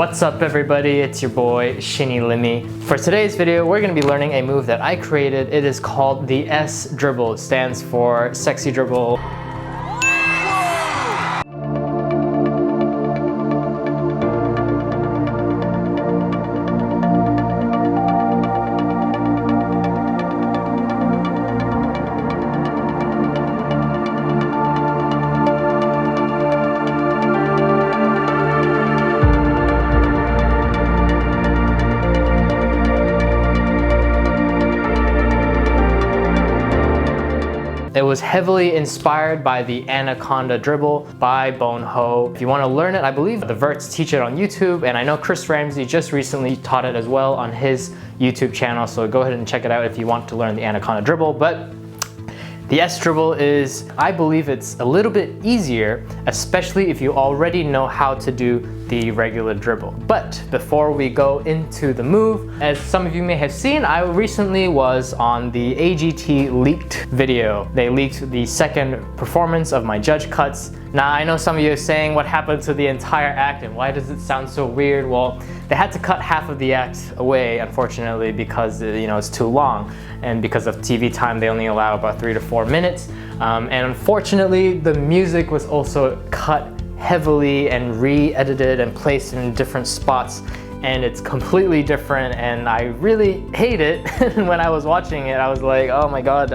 What's up everybody, it's your boy Shin. For today's video, we're going to be learning a move that I created. It is called the S Dribble. It stands for Sexy Dribble. It was heavily inspired by the Anaconda Dribble by M.O.R.P.H. If you want to learn it, I believe the Verts teach it on YouTube, and I know Chris Ramsey just recently taught it as well on his YouTube channel, so go ahead and check it out if you want to learn the Anaconda Dribble. But the S Dribble is, I believe it's a little bit easier, especially if you already know how to do the regular dribble. But before we go into the move, as some of you may have seen, I recently was on the AGT leaked video. They leaked the second performance of my judge cuts. Now I know some of you are saying, what happened to the entire act and why does it sound so weird? Well, they had to cut half of the act away, unfortunately, because it's too long. And because of TV time, they only allow about 3 to 4 minutes. And unfortunately, the music was also cut heavily and re-edited and placed in different spots, and it's completely different, and I really hate it. When I was watching it, I was like, oh my god,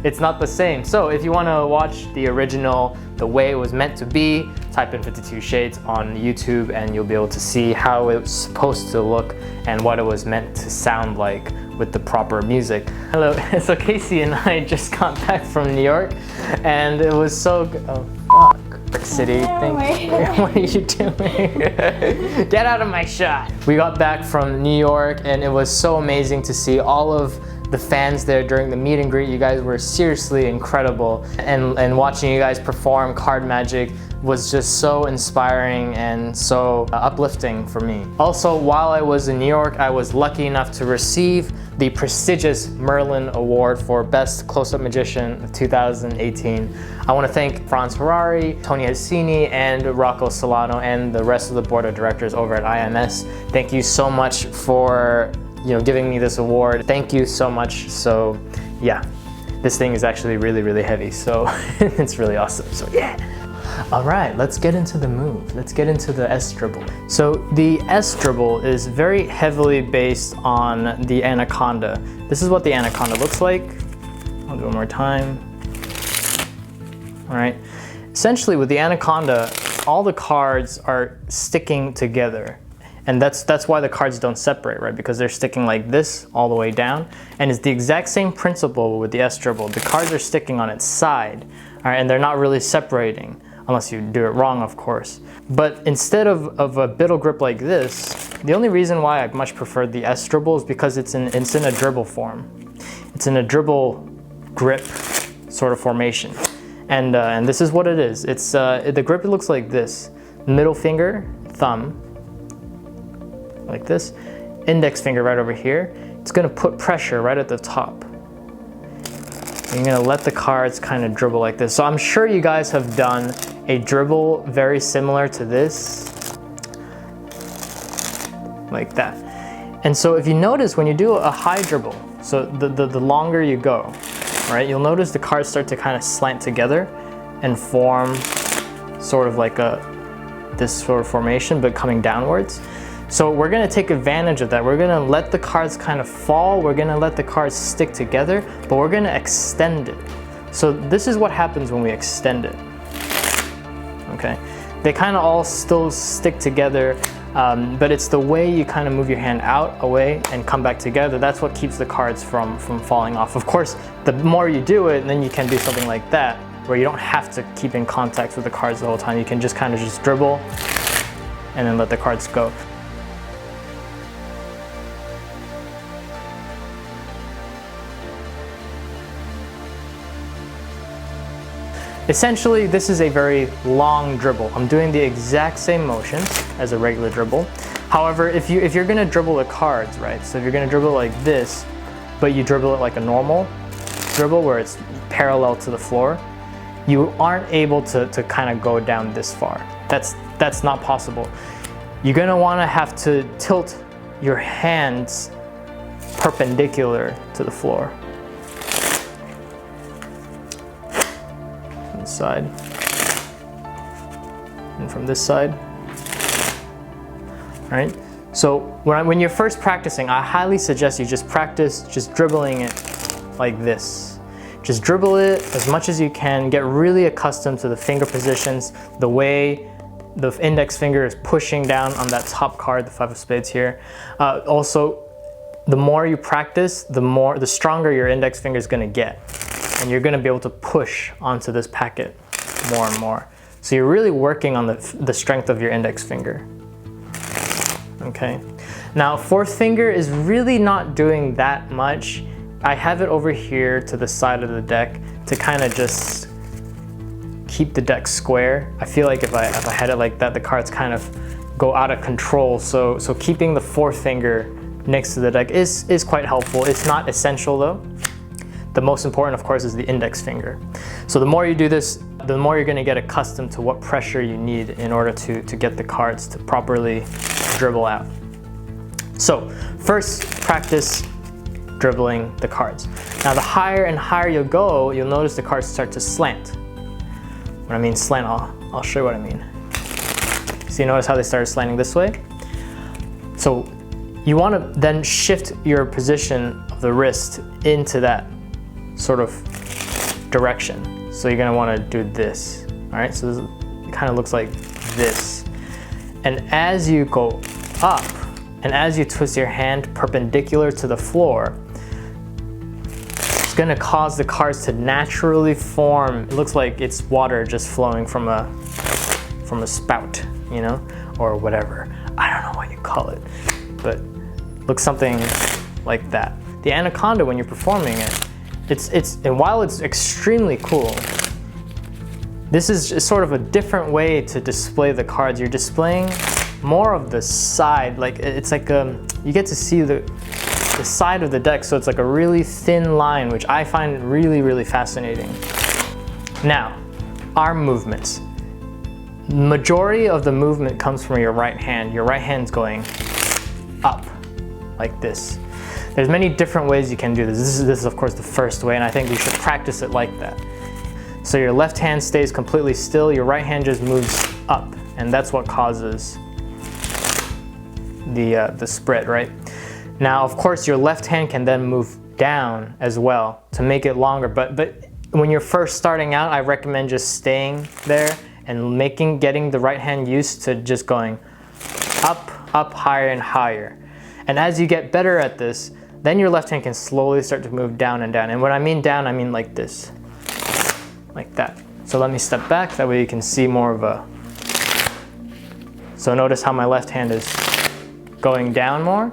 it's not the same. So if you want to watch the original the way it was meant to be, type in 52 Shades on YouTube and you'll be able to see how it was supposed to look and what it was meant to sound like with the proper music. Hello, so Casey and I just got back from New York and it was so good. Oh fuck. City, thank you. What are you doing? Get out of my shot. We got back from New York and it was so amazing to see all of the fans there during the meet and greet. You guys were seriously incredible, and watching you guys perform Card Magic was just so inspiring and so uplifting for me. Also, while I was in New York, I was lucky enough to receive the prestigious Merlyn Award for Best Close-Up Magician of 2018. I want to thank Franz Harari, Tony Hassini, and Rocco Solano, and the rest of the board of directors over at IMS. Thank you so much for giving me this award. Thank you so much. So yeah, this thing is actually really heavy, so it's really awesome. So yeah. All right, let's get into the move. Let's get into the S Dribble. So the S Dribble is very heavily based on the Anaconda. This is what the Anaconda looks like. I'll do it one more time. All right. Essentially with the Anaconda, all the cards are sticking together. And that's why the cards don't separate, right? Because they're sticking like this all the way down. And it's the exact same principle with the S Dribble. The cards are sticking on its side, all right, and they're not really separating, unless you do it wrong, of course. But instead of a Dribble Grip like this, the only reason why I much prefer the S Dribble is because it's in a dribble form. It's in a Dribble Grip sort of formation. And this is what it is. It's the grip looks like this. Middle finger, thumb, like this, index finger right over here. It's gonna put pressure right at the top. You're gonna let the cards kind of dribble like this. So I'm sure you guys have done a dribble very similar to this, like that. And so if you notice when you do a high dribble, so the longer you go, right, you'll notice the cards start to kind of slant together and form sort of like this sort of formation, but coming downwards. So we're gonna take advantage of that. We're gonna let the cards kind of fall. We're gonna let the cards stick together, but we're gonna extend it. So this is what happens when we extend it. Okay, they kind of all still stick together, but it's the way you kind of move your hand out, away, and come back together. That's what keeps the cards from falling off. Of course, the more you do it, then you can do something like that, where you don't have to keep in contact with the cards the whole time. You can just kind of just dribble and then let the cards go. Essentially, this is a very long dribble. I'm doing the exact same motions as a regular dribble. However, if you're gonna dribble the cards, right? So if you're gonna dribble like this, but you dribble it like a normal dribble where it's parallel to the floor, you aren't able to kind of go down this far. That's not possible. you're gonna wanna have to tilt your hands perpendicular to the floor. From the side. And from this side. All right? So when you're first practicing, I highly suggest you just practice just dribbling it like this. Just dribble it as much as you can, get really accustomed to the finger positions, the way the index finger is pushing down on that top card, the 5 of spades here. Also, the more you practice, the stronger your index finger is gonna get. And you're gonna be able to push onto this packet more and more. So you're really working on the strength of your index finger. Okay. Now, 4th finger is really not doing that much. I have it over here to the side of the deck to kind of just keep the deck square. I feel like if I had it like that, the cards kind of go out of control. So keeping the 4th finger next to the deck is quite helpful. It's not essential though. The most important, of course, is the index finger. So the more you do this, the more you're gonna get accustomed to what pressure you need in order to get the cards to properly dribble out. So first, practice dribbling the cards. Now the higher and higher you go, you'll notice the cards start to slant. When I mean slant, I'll show you what I mean. So you notice how they started slanting this way? So you want to then shift your position of the wrist into that sort of direction. So you're going to want to do this. All right, so it kind of looks like this. And as you go up, and as you twist your hand perpendicular to the floor, it's going to cause the cards to naturally form. It looks like it's water just flowing from a spout, you know, or whatever. I don't know what you call it, but looks something like that. The anaconda, when you're performing it, and while it's extremely cool, this is just sort of a different way to display the cards. You're displaying more of the side, like it's like you get to see the side of the deck, so it's like a really thin line, which I find really, really fascinating. Now, arm movements. Majority of the movement comes from your right hand. Your right hand's going up, like this. There's many different ways you can do this. This is of course the first way, and I think we should practice it like that. So your left hand stays completely still, your right hand just moves up, and that's what causes the spread, right? Now, of course, your left hand can then move down as well to make it longer, but when you're first starting out, I recommend just staying there and getting the right hand used to just going up, higher and higher. And as you get better at this, then your left hand can slowly start to move down and down. And when I mean down, I mean like this, like that. So let me step back, that way you can see more of a... So notice how my left hand is going down more.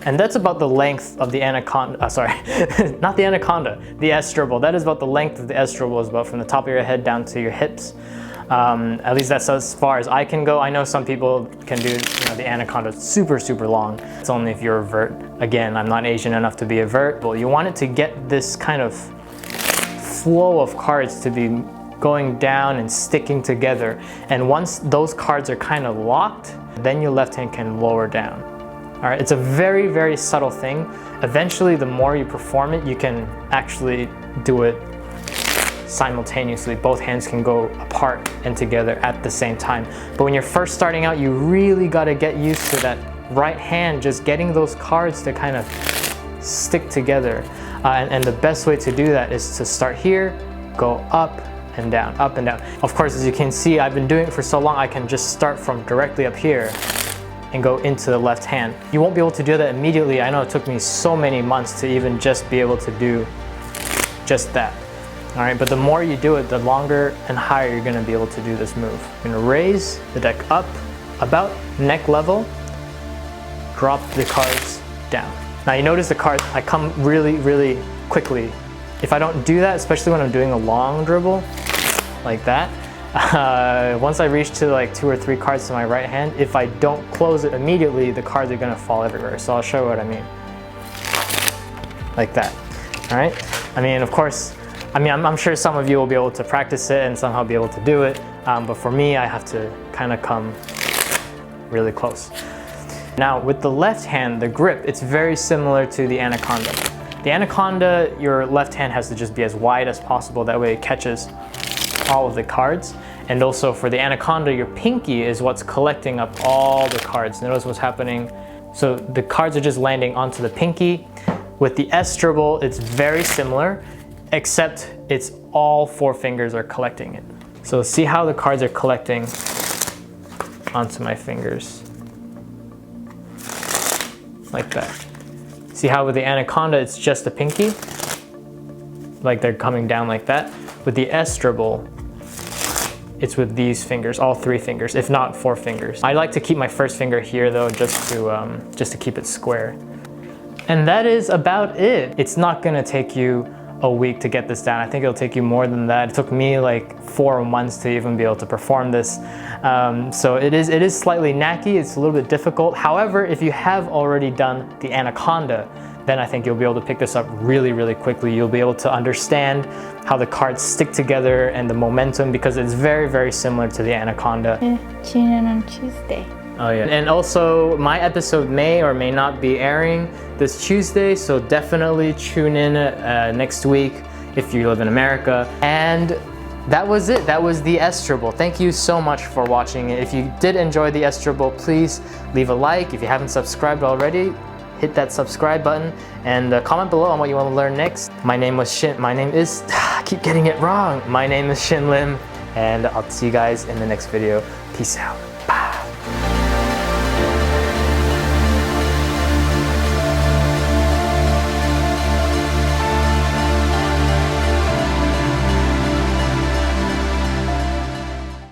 And that's about the length of the anaconda, not the anaconda, the S Dribble. That is about the length of the S Dribble, is about from the top of your head down to your hips. At least that's as far as I can go. I know some people can do, the anaconda super, super long. It's only if you're a vert. Again, I'm not Asian enough to be a vert. Well, you want it to get this kind of flow of cards to be going down and sticking together. And once those cards are kind of locked, then your left hand can lower down. All right, it's a very, very subtle thing. Eventually, the more you perform it, you can actually do it simultaneously. Both hands can go apart and together at the same time. But when you're first starting out, you really got to get used to that right hand, just getting those cards to kind of stick together. And the best way to do that is to start here, go up and down, up and down. Of course, as you can see, I've been doing it for so long, I can just start from directly up here and go into the left hand. You won't be able to do that immediately. I know it took me so many months to even just be able to do just that. All right, but the more you do it, the longer and higher you're gonna be able to do this move. You're gonna raise the deck up about neck level, drop the cards down. Now you notice the cards, I come really, really quickly. If I don't do that, especially when I'm doing a long dribble, like that, once I reach to like 2 or 3 cards to my right hand, if I don't close it immediately, the cards are gonna fall everywhere. So I'll show you what I mean. Like that, all right? I mean, of course, I'm sure some of you will be able to practice it and somehow be able to do it. but for me, I have to kind of come really close. Now with the left hand, the grip, it's very similar to the anaconda. The anaconda, your left hand has to just be as wide as possible, that way it catches all of the cards. And also for the anaconda, your pinky is what's collecting up all the cards. Notice what's happening. So the cards are just landing onto the pinky. With the S Dribble, it's very similar, except it's all 4 fingers are collecting it. So see how the cards are collecting onto my fingers. Like that. See how with the anaconda, it's just the pinky? Like they're coming down like that. With the S Dribble, it's with these fingers, all 3 fingers, if not 4 fingers. I like to keep my first finger here though, just to keep it square. And that is about it. It's not gonna take you a week to get this down. I think it'll take you more than that. It took me like 4 months to even be able to perform this. So it is slightly knacky, it's a little bit difficult. However, if you have already done the anaconda, then I think you'll be able to pick this up really, really quickly. You'll be able to understand how the cards stick together and the momentum, because it's very, very similar to the anaconda. Tune in on Tuesday. Oh yeah, and also my episode may or may not be airing this Tuesday, so definitely tune in next week if you live in America. And that was it, that was the S Dribble. Thank you so much for watching it. If you did enjoy the S Dribble, please leave a like. If you haven't subscribed already, hit that subscribe button and comment below on what you want to learn next. My name is Shin, I keep getting it wrong. My name is Shin Lim, and I'll see you guys in the next video. Peace out.